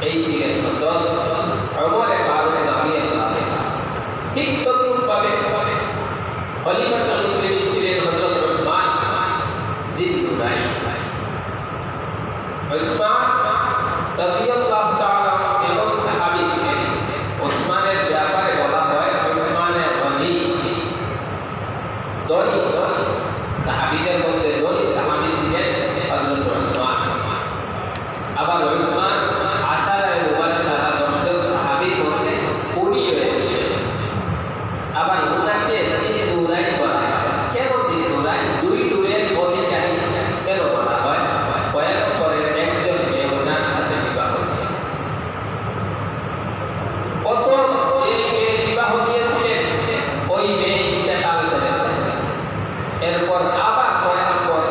এই ছিলেন হযরত ওমর ফারুক রাদিয়াল্লাহু আনহু। ঠিক তদ্রূপভাবে খলিফাতুল মুসলিমিন ছিলেন হযরত উসমান জিন্নুরাইন। উসমান রাদিয়াল্লাহু তাআলা এবং সাহাবী ছিলেন। উসমানের ব্যাপারে বলা হয় উসমানের গনি, ধনী সাহাবীদের মধ্যে ধনী সাহাবী ছিলেন হযরত উসমান। আবার উসমান আশারায়ে মুবাশশারা 10 জন সাহাবীর মধ্যে উনিও একজন। আবার উনাকে জিন্নুরাইন বলা হয়। কেন জিন্নুরাইন? দুই নূরের অধিকারী কেন বলা হয়? পয়গম্বরের একজন মেয়ে ওনার সাথে বিবাহ দিয়েছে। প্রথম এই মেয়ে বিবাহ দিয়েছিলেন, ওই মেয়ে ইন্তেকাল করেছে। এরপর আবার পয়গম্বর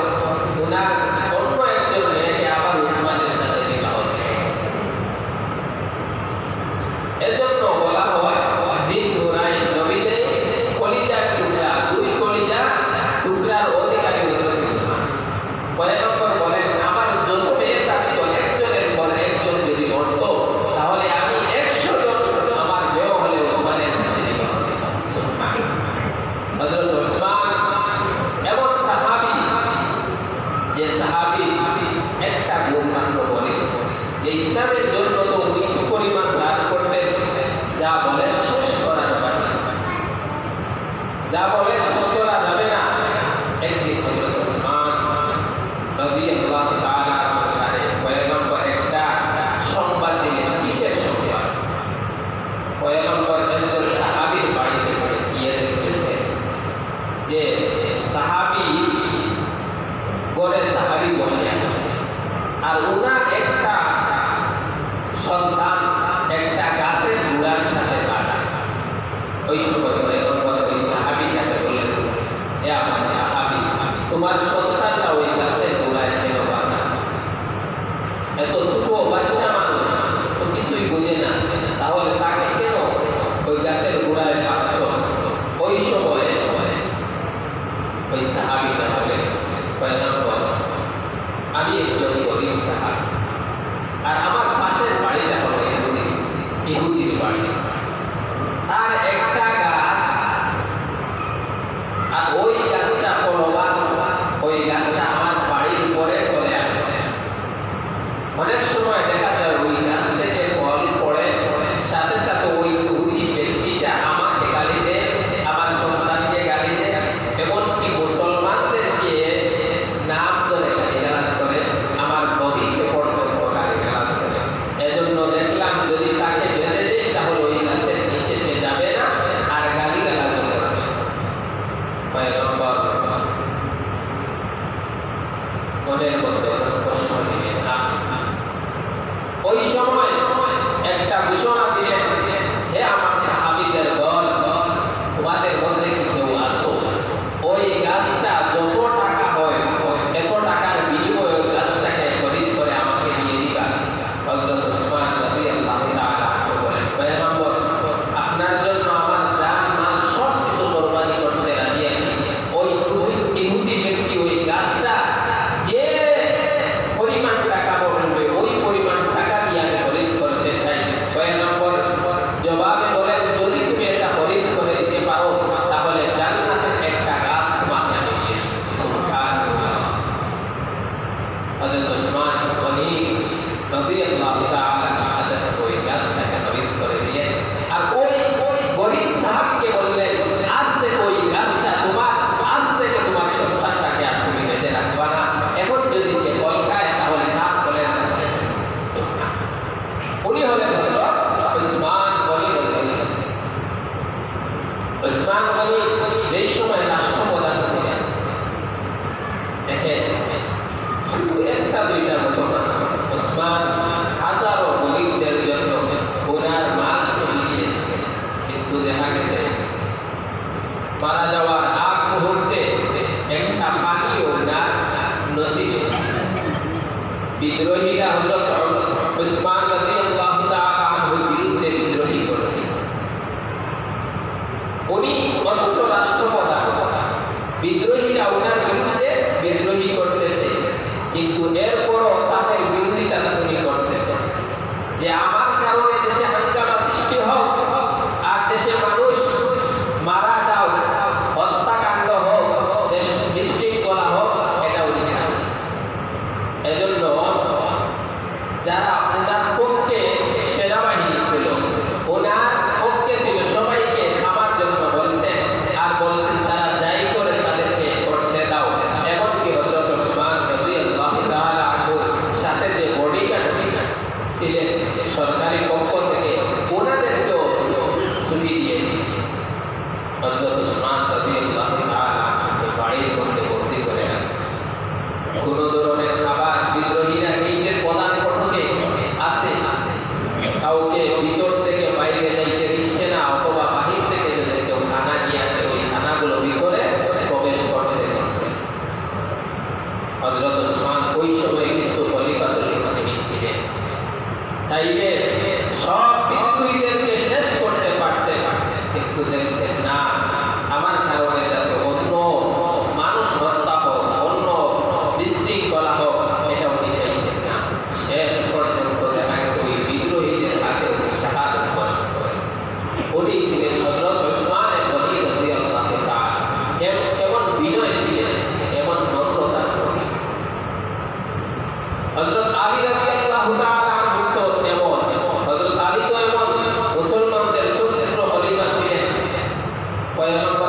ওনার অন্য একজন মেয়েকে আবার উসমানের সাথে বিবাহ দিয়েছে। এজন্য বলা হয় জিন্নুরাইন, নবীদের কলিজার টুকরা, দুই কলিজার টুকরার অধিকারী হযরত উসমান। পয়গম্বর বলেন, আমার যত মেয়ে থাকতো একজনের পর একজন যদি মরতো তাহলে আমি 100 জন আমার মেয়ে হলে উসমানের কাছে বিবাহ দিতাম। সুবহানাল্লাহ। হযরত উসমান এমন সাহাবী, যে সাহাবী একটা গুণ মাত্র বলে যে ইসলামের জন্য তো কিছু পরিমাণ দান করতেন, যা বলে শেষ করা যাবে না, যা বলে শেষ করা যাবে না। একদিন হযরত উসমান রাদিয়াল্লাহু তাআলা আনহু পয়গম্বর একটা সংবাদ দিলেন। কিসের সংবাদ? পয়গম্বর একজন সাহাবীর বাড়িতে গিয়ে দেখতেছেন যে সাহাবী ঘরে সাহাবী বসে আছে, আর ওনার একটা সন্তান একটা গাছের গুড়ার সাথে বাঁধা। ওই সময় পয়গম্বর ওই সাহাবীটাকে বললেন, এ আমার সাহাবী, তোমার সন্তানটা ওই গাছের গুড়ায় কেন বাঁধা? এত ছোট বাচ্চা মানুষ তো কিছুই বোঝে না, তাহলে তাকে কেন ওই গাছের গুড়ায় বাঁধছ? ওই সময় ওই সাহাবীটা বলে, পয়গম্বর, আমি একজন গরীব সাহাবী, আর আমার পাশের বাড়িটা হলো ইহুদির বাড়ি। তার একটা গাছ, আর ওই গাছটা ফলবান, ওই গাছটা আমার বাড়ির উপরে চলে আসছে। অনেক সময় দেখা যায় ওই গাছ থেকে ফল পড়ে, সাথে সাথে ওই ইহুদি ব্যক্তিটা আমাকে গালি দেয়, আমার সন্তানকে গালি দেয়, এমনকি মুসলমানদেরকে নাম ধরে গালিগালাজ করে, আমার নবীকে পর্যন্ত গালিগালাজ করে। এজন্য দেখলাম যদি তাকে বেঁধে দেয় তাহলে ওই গাছের নিচে সে যাবে না আর গালিগালাজও করবে। পয়গম্বর মনের মধ্যে কষ্ট দিলেন না। ওই সময় একটা ঘোষণা দিলেন, হে আমার সাহাবীদের দল, তোমাদের মধ্যে কি কেউ আসো, ওই গাছটা যত টাকা হয় এত টাকার বিনিময়ে ওই গাছটাকে খরিদ করে আমাকে দিয়ে দিবা। হযরত উসমান রাদিয়াল্লাহু তাআলা আনহু বলেন, পয়গম্বর, আপনার জন্য আমার জান মাল সব কিছু কুরবানি করতে রাজি আছি। ওই ইহুদি ব্যক্তি ওই গাছটা যে পরিমাণ টাকা বলবে ওই পরিমাণ টাকা দিয়ে আমি খরিদ করতে চাই। পয়গম্বর জবাবে বলেন, যদি তুমি এটা খরিদ করে দিতে পারো তাহলে জান্নাতের একটা গাছ তোমাকে আমি দিয়ে দেব। সুবহানাল্লাহ। হযরত উসমান গনি রাদিয়াল্লাহু তাআলা সাথে সাথে ওই গাছটাকে খরিদ করে দিলেন, আর ওই গরীব সাহাবীকে বললেন, আজ থেকে ওই গাছটা তোমার, আজ থেকে তোমার সন্তানটাকে আর তুমি বেঁধে রাখবা না, এখন যদি সে ফল খায় তাহলে তার ফলের কাছে। উনি হলেন হলো উসমান গনি রাদিয়াল্লাহু। উসমান গনি এই সময় রাষ্ট্রপ্রধান ছিলেন। দেখেন, শুধু একটা দুইটা ঘটনা, উসমান হাজারো গরিবদের জন্য ওনার মালকে বিলিয়ে দিলেন। কিন্তু দেখা গেছে মারা যাওয়ার আগ মুহূর্তে একটা পানিও ওনার নসিবে। বিদ্রোহীরা হযরত উসমান রাদিয়াল্লাহু তাআলা আনহুর বিরুদ্ধে বিদ্রোহী করতেছে। উনি অথচ রাষ্ট্রপ্রধান, বিদ্রোহীরা ওনার বিরুদ্ধে বিদ্রোহী করতেছে, কিন্তু এরপরও তাদের বিরোধিতা উনি করতেছেন। যে আমার কারণে দেশে হাঙ্গামা সৃষ্টি হোক আর দেশে মানুষ মারা যাও, হত্যাকাণ্ড হোক, দেশ বিশৃঙ্খলা হোক, এটা উনি চান। এজন্য যারা ওনার পক্ষে সেনাবাহিনী ছিল, ওনার পক্ষে ছিল, সবাইকে আমার জন্য বলছেন আর বলছেন তারা যাই করে তাদেরকে করতে দাও। এমনকি হযরত ওসমান রাদিয়াল্লাহু তাআলা আনহুর সাথে যে বডিগার্ড ছিলেন সরকারি পক্ষ থেকে, ওনাদেরকেও ছুটি দিয়ে হযরত ওসমান রাদিয়াল্লাহু তাআলা আনহুকে বাড়ির মধ্যে বন্দী করে আছে। কোন ধরনের খাবার বিদ্রোহীরা এই যে প্রধান ফটকে আছে, কাউকে ভিতর থেকে বাইরে যাইতে দিচ্ছে না, অথবা বাহির থেকে যদি কেউ খানা নিয়ে আসে ওই খানাগুলো ভিতরে প্রবেশ করতে দিচ্ছে। হযরত ওসমান ওই সময় কিন্তু খলিফাতুল মুসলিমিন ছিলেন, চাইলে সব বিদ্রোহীদেরকে শেষ করতে পারতেন, কিন্তু দেখছেন না আমার কারণে যাতে অন্য মানুষ হত্যা হোক, অন্য বিশৃঙ্খলা হোক, এটা উনি চাইছেন না। শেষ পর্যন্ত দেখা গেছে ওই বিদ্রোহীদের হাতে উনি শাহাদাত বরণ করেছেন। উনি ছিলেন হযরত ওসমান গনি রাদিয়াল্লাহু তাআলা। কেমন বিনয় ছিলেন, কেমন নম্রতার প্রতীক। হযরত আলী রাদিয়াল্লাহু তাআলা আনহু তো তেমন, হযরত আলী তো এমন মুসলমানদের চতুর্থ খলিফা ছিলেন। পয়গম্বর